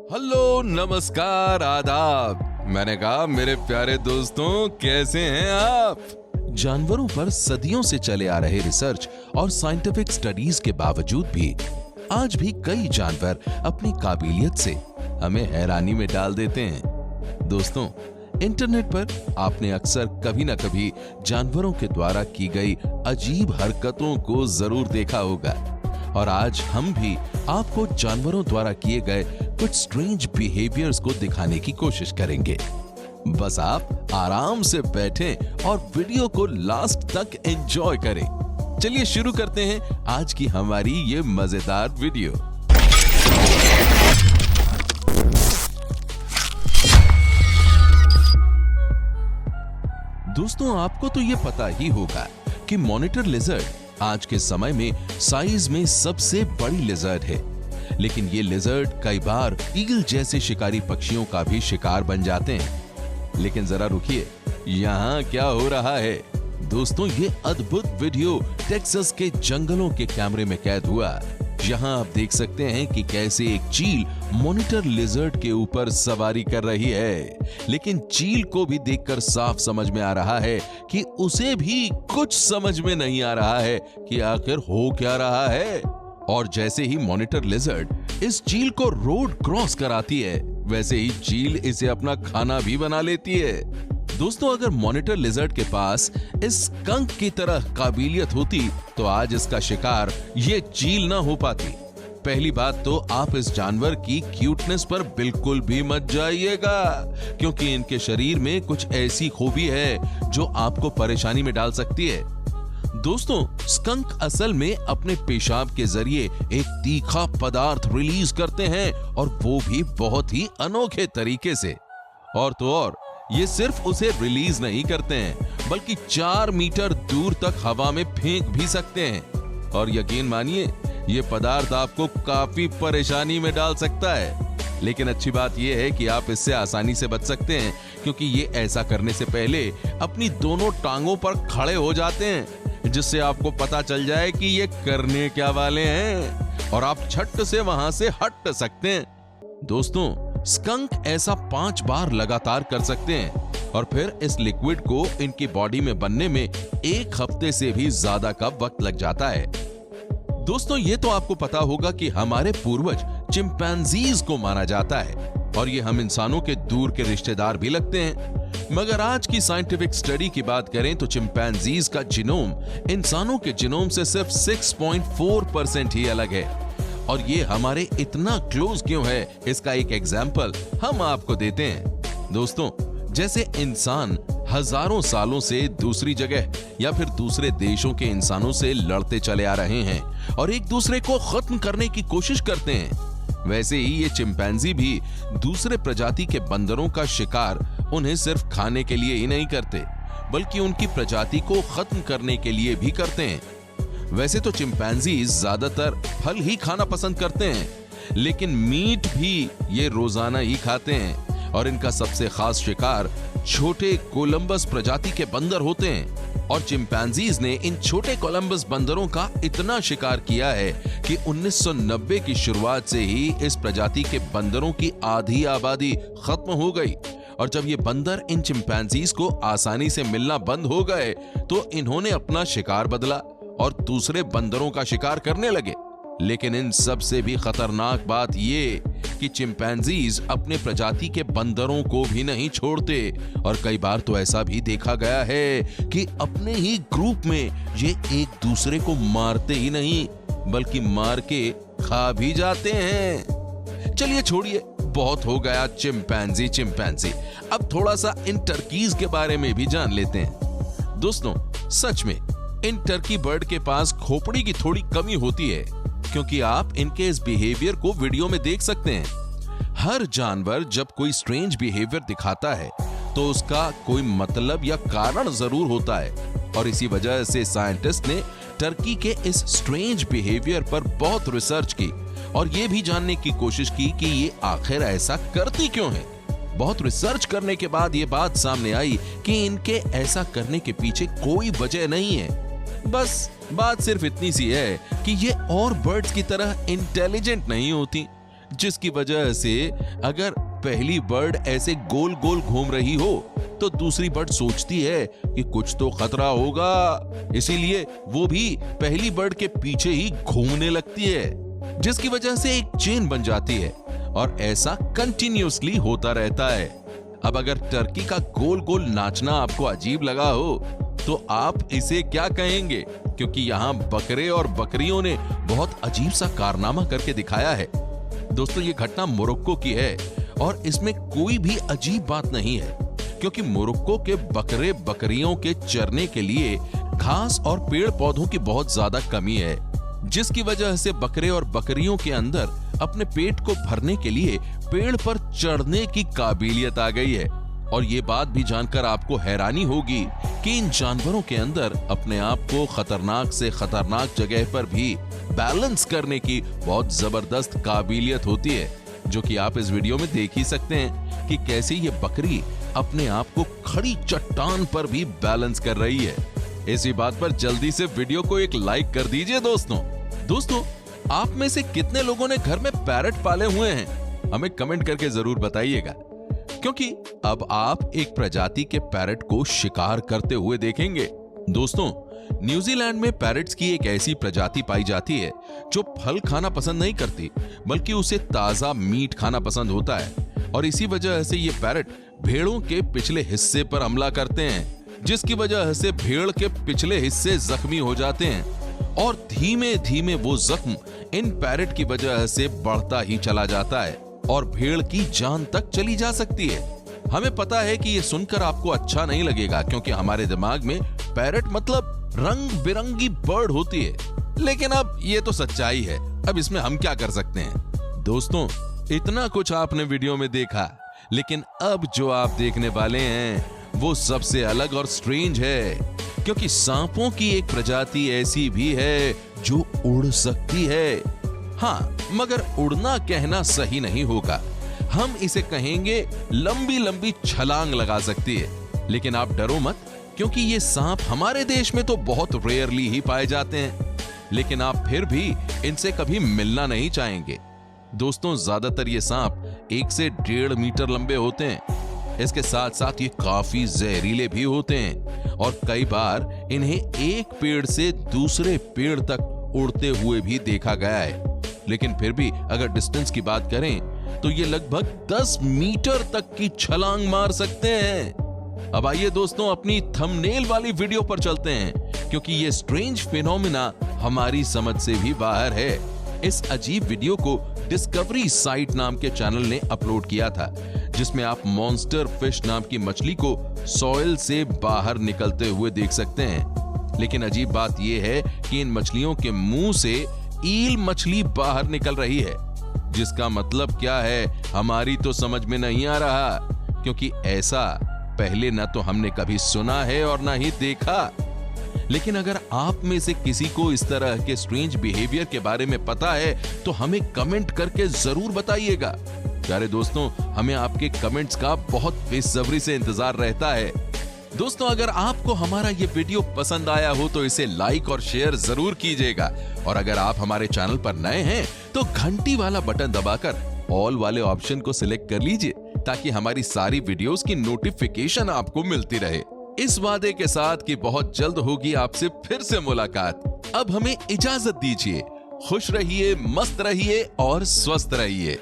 Hello, नमस्कार, आदाब। मैंने कहा मेरे प्यारे दोस्तों, कैसे हैं आप? जानवरों पर सदियों से चले आ रहे रिसर्च और साइंटिफिक स्टडीज के बावजूद भी आज भी कई जानवर अपनी काबिलियत से हमें हैरानी में डाल देते हैं। दोस्तों, इंटरनेट पर आपने अक्सर कभी ना कभी जानवरों के द्वारा की गई अजीब हरकतों को जरूर देखा होगा, और आज हम भी आपको जानवरों द्वारा किए गए कुछ स्ट्रेंज बिहेवियर्स को दिखाने की कोशिश करेंगे। बस आप आराम से बैठें और वीडियो को लास्ट तक एंजॉय करें। चलिए शुरू करते हैं आज की हमारी ये मजेदार वीडियो। दोस्तों, आपको तो ये पता ही होगा कि मॉनिटर लिजर्ड आज के समय में साइज में सबसे बड़ी लिजर्ड है, लेकिन ये लिजर्ड कई बार ईगल जैसे शिकारी पक्षियों का भी शिकार बन जाते हैं। लेकिन जरा रुकिए, यहाँ क्या हो रहा है? दोस्तों, ये अद्भुत वीडियो टेक्सास के जंगलों के कैमरे में कैद हुआ। यहाँ आप देख सकते हैं कि कैसे एक चील मॉनिटर लिजर्ड के ऊपर सवारी कर रही है, लेकिन चील को भी देखकर साफ समझ में आ रहा है कि उसे भी कुछ समझ में नहीं आ रहा है कि आखिर हो क्या रहा है। और जैसे ही मॉनिटर लिजर्ड इस चील को रोड क्रॉस कराती है, वैसे ही चील इसे अपना खाना भी बना लेती है। दोस्तों, अगर मॉनिटर लिजर्ड के पास इस स्कंक की तरह काबिलियत होती तो आज इसका शिकार ये चील ना हो पाती। पहली बात तो आप इस जानवर की क्यूटनेस पर बिल्कुल भी मत जाइएगा, क्योंकि इनके शरीर में कुछ ऐसी खूबी है जो आपको परेशानी में डाल सकती है। दोस्तों, स्कंक असल में अपने पेशाब के जरिए एक तीखा पदार्थ रिलीज करते हैं, और वो भी बहुत ही अनोखे तरीके से। और तो और, ये सिर्फ उसे रिलीज नहीं करते हैं, बल्कि 4 मीटर दूर तक हवा में फेंक भी सकते हैं। और यकीन मानिए, ये पदार्थ आपको काफी परेशानी में डाल सकता है। लेकिन अच्छी बात यह है कि आप इससे आसानी से बच सकते हैं, क्योंकि ये ऐसा करने से पहले अपनी दोनों टांगों पर खड़े हो जाते हैं, जिससे आपको पता चल जाए कि ये करने क्या वाले हैं, और आप झट से वहां से हट सकते हैं। दोस्तों, स्कंक ऐसा 5 बार लगातार कर सकते हैं, और फिर इस लिक्विड को इनकी बॉडी में बनने में 1 हफ्ते से भी ज्यादा का वक्त लग जाता है। दोस्तों, ये तो आपको पता होगा कि हमारे पूर्वज चिंपैंजीज को माना जाता है, और ये हम इंसानों के दूर के रिश्तेदार भी लगते हैं। मगर आज की साइंटिफिक स्टडी की बात करें तो चिंपैंजीज का जीनोम इंसानों के जीनोम से सिर्फ 6.4% ही अलग है। और ये हमारे इतना क्लोज क्यों है, इसका एक एग्जाम्पल हम आपको देते हैं। दोस्तों, जैसे इंसान हजारों सालों से दूसरी जगह या फिर दूसरे देशों के इंसानों से लड़ते चले आ रहे हैं और एक दूसरे को खत्म करने की कोशिश करते हैं, वैसे ही ये चिंपैंजी भी दूसरे प्रजाति के बंदरों का शिकार उन्हें सिर्फ खाने के लिए ही नहीं करते, बल्कि उनकी प्रजाति को खत्म करने के लिए भी करते हैं। वैसे तो चिंपैंजीज ज्यादातर फल ही खाना पसंद करते हैं, लेकिन मीट भी ये रोजाना ही खाते हैं, और इनका सबसे खास शिकार छोटे कोलंबस प्रजाति के बंदर होते हैं। और चिंपैंजीज ने इन छोटे कोलंबस बंदरों का इतना शिकार किया है कि 1990 की शुरुआत से ही इस प्रजाति के बंदरों की आधी आबादी खत्म हो गई। और जब ये बंदर इन चिंपैंजीज को आसानी से मिलना बंद हो गए, तो इन्होंने अपना शिकार बदला और दूसरे बंदरों का शिकार करने लगे। लेकिन इन सब से भी खतरनाक बात ये कि चिंपैंजीज अपने प्रजाति के बंदरों को भी नहीं छोड़ते, और कई बार तो ऐसा भी देखा गया है कि अपने ही ग्रुप में ये एक दूसरे को मारते ही नहीं, बल्कि मार के खा भी जाते हैं। चलिए छोड़िए, बहुत हो गया चिंपैंजी। अब थोड़ा सा इन टर्कीज के बारे में भी जान लेते हैं। दोस्तों, सच में इन टर्की बर्ड के पास खोपड़ी की थोड़ी कमी होती है, क्योंकि आप इनके इस बिहेवियर को वीडियो में देख सकते हैं। हर जानवर जब कोई स्ट्रेंज बिहेवियर दिखाता है तो उसका कोई मतलब या कारण जरूर होता है, और इसी वजह से साइंटिस्ट ने टर्की के इस स्ट्रेंज बिहेवियर पर बहुत रिसर्च की और यह भी जानने की कोशिश की कि ये आखिर ऐसा करती क्यों है। बहुत रिसर्च करने के बाद ये बात सामने आई कि इनके ऐसा करने के पीछे कोई वजह नहीं है। बस बात सिर्फ इतनी सी है कि ये और बर्ड्स की तरह इंटेलिजेंट नहीं होती, जिसकी वजह से अगर पहली बर्ड ऐसे गोल गोल घूम रही हो तो दूसरी बर्ड सोचती है कि कुछ तो खतरा होगा, इसीलिए वो भी पहली बर्ड के पीछे ही घूमने लगती है, जिसकी वजह से एक चेन बन जाती है और ऐसा कंटिन्यूअसली होता रहता है। अब अगर टर्की का गोल गोल नाचना आपको अजीब लगा हो तो आप इसे क्या कहेंगे, क्योंकि यहाँ बकरे और बकरियों ने बहुत अजीब सा कारनामा करके दिखाया है। दोस्तों, ये घटना मोरक्को की है और इसमें कोई भी अजीब बात नहीं है, क्योंकि मोरक्को के बकरे बकरियों के चरने के लिए घास और पेड़ पौधों की बहुत ज्यादा कमी है, जिसकी वजह से बकरे और बकरियों के अंदर अपने पेट को भरने के लिए पेड़ पर चढ़ने की काबिलियत आ गई है। और ये बात भी जानकर आपको हैरानी होगी कि इन जानवरों के अंदर अपने आप को खतरनाक से खतरनाक जगह पर भी बैलेंस करने की बहुत जबरदस्त काबिलियत होती है, जो कि आप इस वीडियो में देख ही सकते हैं कि कैसे ये बकरी अपने आप को खड़ी चट्टान पर भी बैलेंस कर रही है। इसी बात पर जल्दी से वीडियो को एक लाइक कर दीजिए। दोस्तों, आप में से कितने लोगों ने घर में पैरट पाले हुए हैं, हमें कमेंट करके जरूर बताइएगा, क्योंकि अब आप एक प्रजाति के पैरट को शिकार करते हुए देखेंगे। दोस्तों, न्यूजीलैंड में पैरट्स की एक ऐसी प्रजाति पाई जाती है जो फल खाना पसंद नहीं करती, बल्कि उसे ताजा मीट खाना पसंद होता है, और इसी वजह से ये पैरट भेड़ों के पिछले हिस्से पर हमला करते हैं, जिसकी वजह से भेड़ के पिछले हिस्से जख्मी हो जाते हैं और धीमे धीमे वो जख्म इन पैरट की वजह से बढ़ता ही चला जाता है और भेड़ की जान तक चली जा सकती है। हमें पता है कि ये सुनकर आपको अच्छा नहीं लगेगा, क्योंकि हमारे दिमाग में पैरट मतलब रंग बिरंगी बर्ड होती है, लेकिन अब ये तो सच्चाई है, अब इसमें हम क्या कर सकते हैं। दोस्तों, इतना कुछ आपने वीडियो में देखा, लेकिन अब जो आप देखने वाले हैं वो सबसे अलग और स्ट्रेंज है, क्योंकि सांपों की एक प्रजाति ऐसी भी है जो उड़ सकती है। हाँ, मगर उड़ना कहना सही नहीं होगा, हम इसे कहेंगे लंबी लंबी छलांग लगा सकती है। लेकिन आप डरो मत, क्योंकि ये सांप हमारे देश में तो बहुत रेयरली ही पाए जाते हैं, लेकिन आप फिर भी इनसे कभी मिलना नहीं चाहेंगे। दोस्तों, ज्यादातर ये सांप 1 से 1.5 मीटर लंबे होते हैं। इसके साथ साथ ये काफी जहरीले भी होते हैं और कई बार इन्हें एक पेड़ से दूसरे पेड़ तक उड़ते हुए भी देखा गया है। लेकिन फिर भी अगर डिस्टेंस की बात करें तो ये लगभग 10 मीटर तक की छलांग मार सकते हैं। अब आइए दोस्तों, अपनी थंबनेल वाली वीडियो पर चलते हैं, क्योंकि ये स्ट्रेंज फिनोमिना हमारी समझ से भी बाहर है। इस अजीब वीडियो को डिस्कवरी साइट नाम के चैनल ने अपलोड किया था, जिसमें आप मॉन्स्टर फिश नाम की मछली को सॉइल से बाहर निकलते हुए देख सकते हैं। लेकिन अजीब बात यह है कि इन मछलियों के मुंह से ईल मछली बाहर निकल रही है, जिसका मतलब क्या है हमारी तो समझ में नहीं आ रहा, क्योंकि ऐसा पहले न तो हमने कभी सुना है और ना ही देखा। लेकिन अगर आप में से किसी को इस तरह के स्ट्रेंज बिहेवियर के बारे में पता है तो हमें कमेंट करके जरूर बताइएगा। प्यारे दोस्तों, हमें आपके कमेंट्स का बहुत बेसब्री से इंतजार रहता है। दोस्तों, अगर आपको हमारा ये वीडियो पसंद आया हो तो इसे लाइक और शेयर जरूर कीजिएगा, और अगर आप हमारे चैनल पर नए हैं तो घंटी वाला बटन दबाकर ऑल वाले ऑप्शन को सिलेक्ट कर लीजिए, ताकि हमारी सारी वीडियोस की नोटिफिकेशन आपको मिलती रहे। इस वादे के साथ कि बहुत जल्द होगी आपसे फिर से मुलाकात, अब हमें इजाजत दीजिए। खुश रहिए, मस्त रहिए और स्वस्थ रहिए।